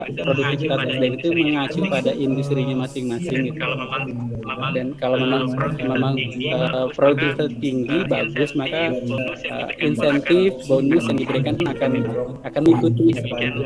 produktivitas SDM itu mengacu pada industrinya masing-masing gitu. Dan kalau memang produktivitas tinggi bagus, maka insentif bonus yang diberikan akan mengikuti seperti itu.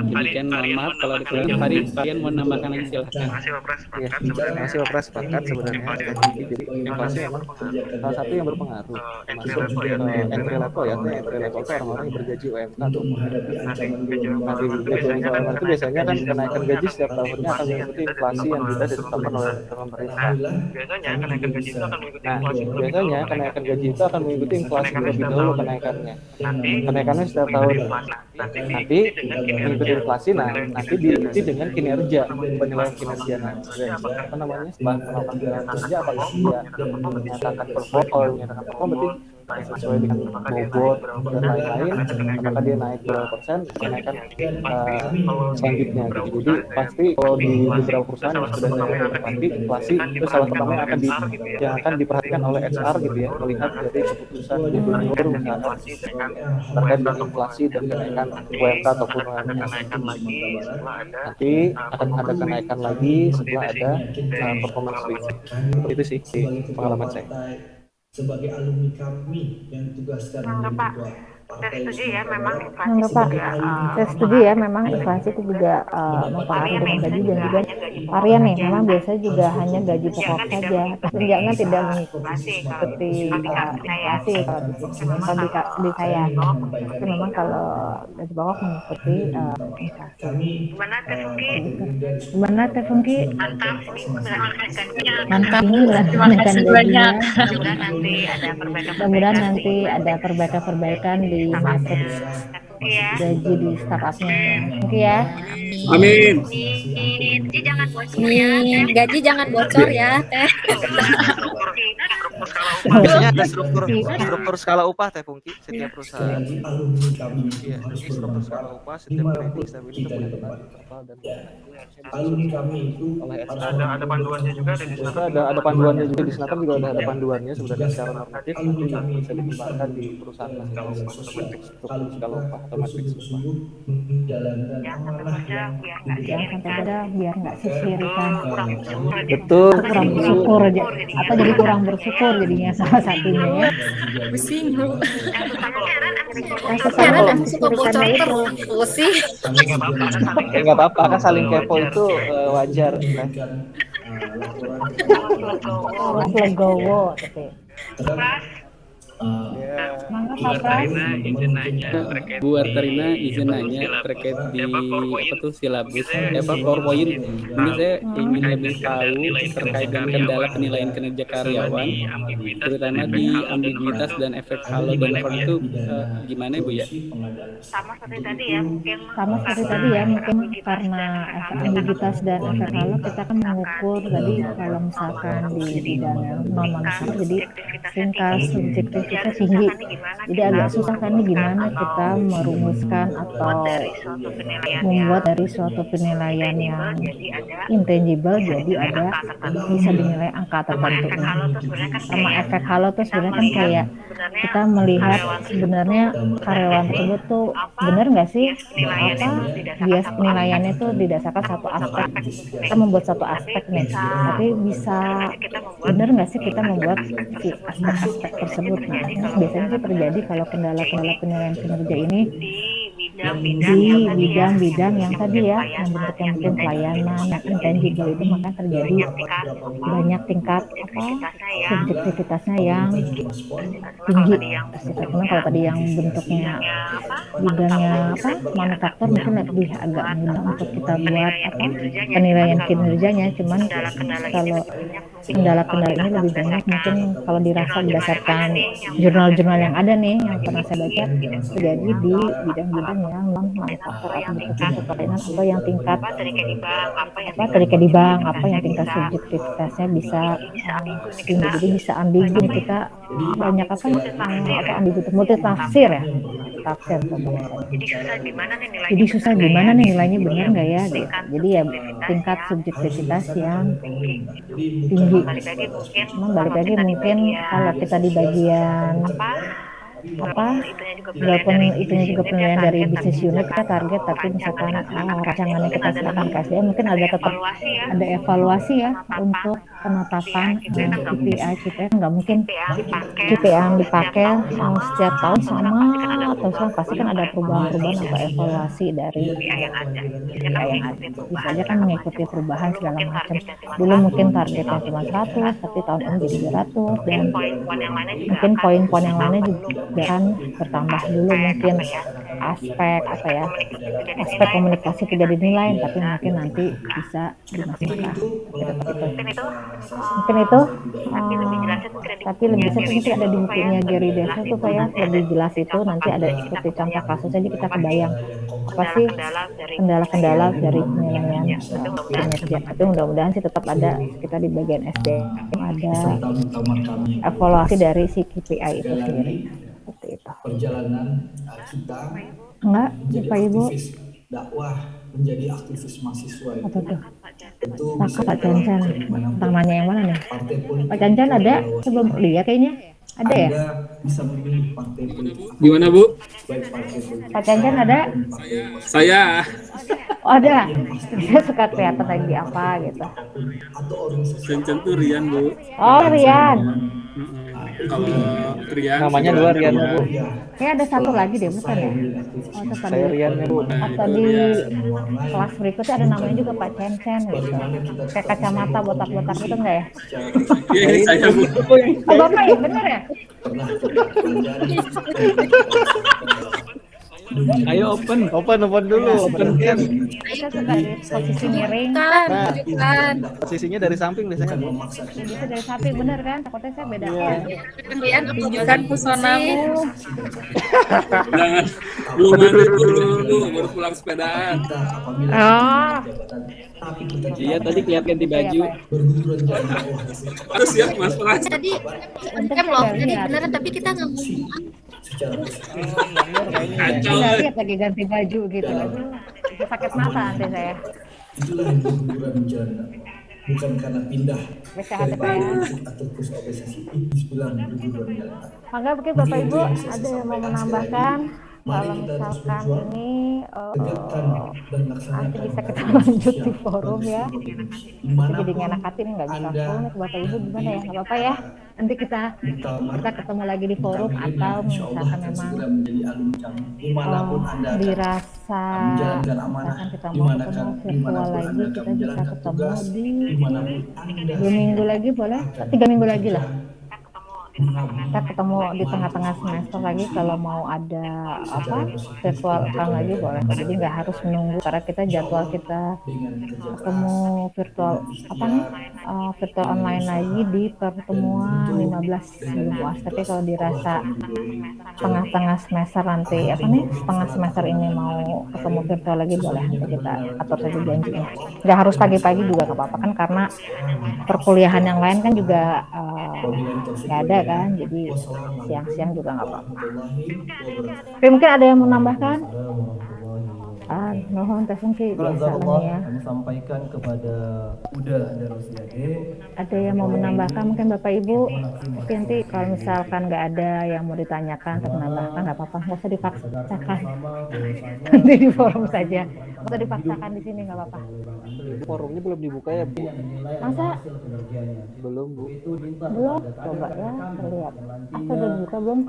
Demikian, mohon maaf kalau ada kurang. Kalian mau nambahkan lagi silahkan. Iya, terima kasih Pak Pras. Sepakat sebenarnya Teh Pungki. Jadi inflasi memang salah satu yang berpengaruh, termasuk entry level ya. Entry level itu orang-orang yang bergaji UMK atau UMR. Nah, di gaji UMK UMR itu biasanya kan kenaikan gaji setiap tahunnya akan mengikuti inflasi yang sudah ditetapkan oleh pemerintah. Nah, biasanya kenaikan gaji itu akan mengikuti inflasi terlebih dahulu kenaikannya. Kenaikannya setiap tahun. Nanti mengikuti inflasi, nah nanti diikuti dengan kinerja, penilaian kinerja. Nah, apa namanya, bahan penopang penilaian kinerja apakah dia menyatakan perform, kalau menyatakan perform berarti sesuai dengan bobot dan lain-lain, apakah dia naik berapa persen kenaikan selanjutnya gitu. Jadi pasti kalau di beberapa perusahaan yang sudah saya tempati, inflasi itu salah pertama yang akan diperhatikan oleh HR gitu ya, melihat dari keputusan gubernur misalkan terkait dengan inflasi dan kenaikan UMK ataupun UMR. Nanti akan ada kenaikan lagi setelah ada performance review. Seperti itu sih di pengalaman saya. Sebagai alumni kami yang ditugaskan menjadi ketua partai Enggak Pak, saya setuju ya, memang inflasi itu juga mempengaruhi dengan gaji dan juga harian nih. Memang biasanya juga hanya gaji pokok saja, tunjangan tidak mengikuti inflasi kalau di saya. Tapi memang kalau gaji pokok mengikuti inflasi. Gimana Teh Fungki? Mantap ini menaikkan gajinya. Mudah-mudahan nanti ada perbaikan di matriks gaji di startupnya. Oke ya. Amin. Gaji jangan bocor ya, Teh. Biasanya ada struktur skala upah Teh Pungki setiap perusahaan. Iya, jadi struktur skala upah setiap grading stability kemudian interval dan alumni kami itu oleh HR. Ada panduannya juga di sana. Ada panduannya juga di sana, juga ada panduannya sebenarnya secara normatif, nanti yang bisa dikembangkan di perusahaan masing-masing untuk matriks struktur skala upah atau matriks upah. menjalankan amanah yang Jangan sampai ada biar nggak sisirikan. Betul. Kurang bersyukur aja. Atau jadi kurang bersyukur jadinya salah satunya ya. Pusing. Sama Aku suka bocor terus. Pusing. Nggak apa-apa, kan saling kepo itu wajar. Mas legowo tapi. Bu Artarina izin nanya terkait di apa tuh silabus PowerPoint. Ini saya ingin lebih tahu terkait dengan kendala penilaian kinerja karyawan, terutama di ambiguitas dan efek halo dan efek itu gimana Bu ya? Sama seperti tadi ya, mungkin karena efek ambiguitas dan efek halo kita kan mengukur tadi kalau misalkan di bidang yang non manufaktur jadi tingkat subjektivitasnya tinggi, jadi agak susah kan nih gimana kita merumuskan atau membuat dari suatu penilaian yang intangible jadi ada bisa dinilai angka tertentu. Sama efek halo tuh sebenarnya kan kayak kita melihat sebenarnya karyawan tersebut tuh benar nggak sih apa bias penilaiannya tuh didasarkan satu aspek, kita membuat satu aspek nih, tapi bisa benar nggak sih kita membuat si aspek-aspek tersebut. Nah biasanya sih terjadi kalau kendala-kendala penilaian kinerja ini di bidang-bidang yang tadi ya, yang bentuknya mungkin pelayanan, yang intangible itu maka terjadi banyak tingkat subjektivitasnya yang tinggi. Karena kalau tadi yang bentuknya bidangnya manufaktur mungkin lebih agak mudah untuk kita buat penilaian kinerjanya. Cuman kalau kendala-kendala ini lebih banyak mungkin kalau dirasa berdasarkan jurnal-jurnal yang ada nih yang pernah saya baca terjadi di bidang-bidang yang non manufaktur atau bentuk pelayanan atau yang tingkat tadi kayak di bank apa yang tingkat subjektivitasnya bisa tinggi, jadi bisa ambigu. Kita banyak ambigu multi tafsir ya, tafsir jadi susah gimana nih nilainya benar nggak ya gitu. Jadi ya tingkat subjektivitas yang tinggi. Balik lagi mungkin kalau kita di bagian apa walaupun itunya juga penilaian dari bisnis unit kita target, tapi misalkan rancangannya kita serahkan ke SDM, mungkin ada tetap ada evaluasi ya untuk penetapan KPI. Nggak mungkin KPI yang dipakai setiap tahun sama, atau pasti kan ada perubahan-perubahan atau evaluasi dari KPI yang ada. Bisa aja kan mengikuti perubahan segala macam. Dulu mungkin targetnya cuma 100, tapi tahun ini jadi 200, dan mungkin poin-poin yang lainnya juga kan bertambah. Dulu mungkin aspek aspek komunikasi tidak dinilai, tapi mungkin nanti bisa dimasukkan. Mungkin itu tapi lebih jelas mungkin ada di bukunya Gary Desa tuh kayak lebih jelas itu, nanti ada seperti contoh kasus aja kita kebayang apa sih kendala-kendala dari penilaian kinerja. Tapi mudah-mudahan sih tetap ada kita di bagian SDM ada evaluasi dari si KPI itu sendiri. Seperti itu. Perjalanan kita Enggak, Pak Ibu. Dakwah menjadi aktivis mahasiswa Apa tuh? itu Pak Cancan. Namanya yang mana nih? Pak Cancan ada? Sebelum dia kayaknya. Ada ya? Bisa memilih partai politik. Gimana Bu? Pak Cancan ada? Saya. Oh, ada. Dia suka kelihatan lagi apa gitu. Cancan tuh Rian Bu. Oh, Rian. Kalau Rian Namanya dua Rian Bu. Kayak ada satu lagi deh, bukan ya? Oh, tetap Saya Rian Bu. atau di kelas berikutnya ada namanya juga Pak Cencen gitu. Kayak kacamata botak-botak gitu enggak ya? Iya, ini saya Bu. Oh, Bapak ya, bener ya? Ayo open dulu. Open kan. Kita suka di posisi miring. Tunjukkan. Posisinya dari samping biasanya Bu. Bisa dari samping, bener kan? Takutnya saya beda. Rian, tunjukkan pusonamu. Jangan belum mandi dulu, baru pulang sepedaan. Oh, Iya tadi kelihatan ganti baju. Harus siap Mas Pras. Tadi kan loh, tadi beneran tapi kita nggak mau. Kacau. nggak lihat lagi ganti baju gitu. Bisa sakit mata nanti saya. Itulah yang berguguran menjalani. Bukan karena pindah Bisa dari ada politik atau kursus organisasi. Bismillah berguguran menjalani. Maka mungkin Bapak Ibu ada yang mau menambahkan kalau misalkan ini nanti bisa kita lanjut di forum ya. Jadi nggak enak hati nih nggak bisa full nih Bapak Ibu, gimana ya, nggak apa-apa ya. Nanti kita ketemu lagi di forum, atau misalkan memang dirasa misalkan kita mau ketemu virtual lagi, kita bisa ketemu di 2 minggu lagi boleh, 3 minggu lagi lah. Kita ketemu di tengah-tengah semester lagi kalau mau ada virtual account lagi boleh. Jadi nggak harus menunggu, karena kita jadwal kita ketemu virtual virtual online lagi di pertemuan 15 bulan. Tapi kalau dirasa tengah-tengah semester nanti setengah semester ini mau ketemu virtual lagi boleh, nanti kita atur saja janjinya. Nggak harus pagi-pagi juga nggak apa-apa kan, karena perkuliahan yang lain kan juga nggak ada kan, jadi siang-siang juga nggak apa-apa. Oke, mungkin ada yang menambahkan? Mohon telepon sih biasa ya. Kami sampaikan kepada Uda dan Rosiade. Ada yang mau menambahkan mungkin Bapak Ibu? Tapi nanti kalau misalkan nggak ada yang mau ditanyakan atau menambahkan, nggak apa-apa, nggak usah dipaksakan. Nanti di forum saja, nggak usah dipaksakan di sini, nggak apa-apa. Forumnya belum dibuka ya Bu? Masa? Belum Bu. Belum? Coba ya, terlihat. Udah buka belum?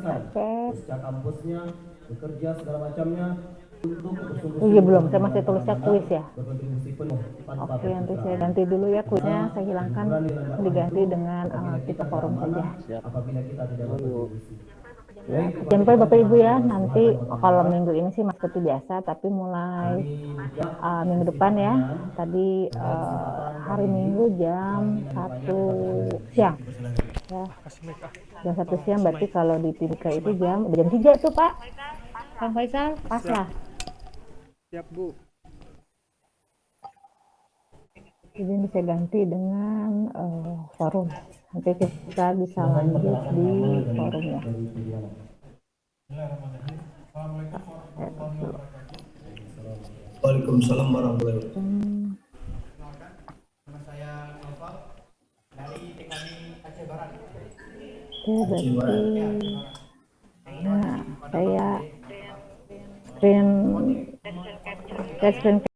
Oke. Kampusnya, bekerja segala macamnya. Iya belum, saya masih tulisnya kuis ya. Oke, nanti saya ganti dulu ya kuisnya, saya hilangkan, diganti dengan kita forum saja. Jangan lupa Bapak Ibu ya, nanti kalau minggu ini sih masih seperti biasa, tapi mulai minggu depan ya, tadi hari Minggu jam 1 siang ya. Jam 1 siang berarti kalau di Timika itu jam 3 tuh Pak Kang Faisal, pas lah. Siap Bu. Jadi bisa ganti dengan forum. Nanti kita bisa lanjut di forumnya. Waalaikumsalam warahmatullahi wabarakatuh. Oke, berarti Catchment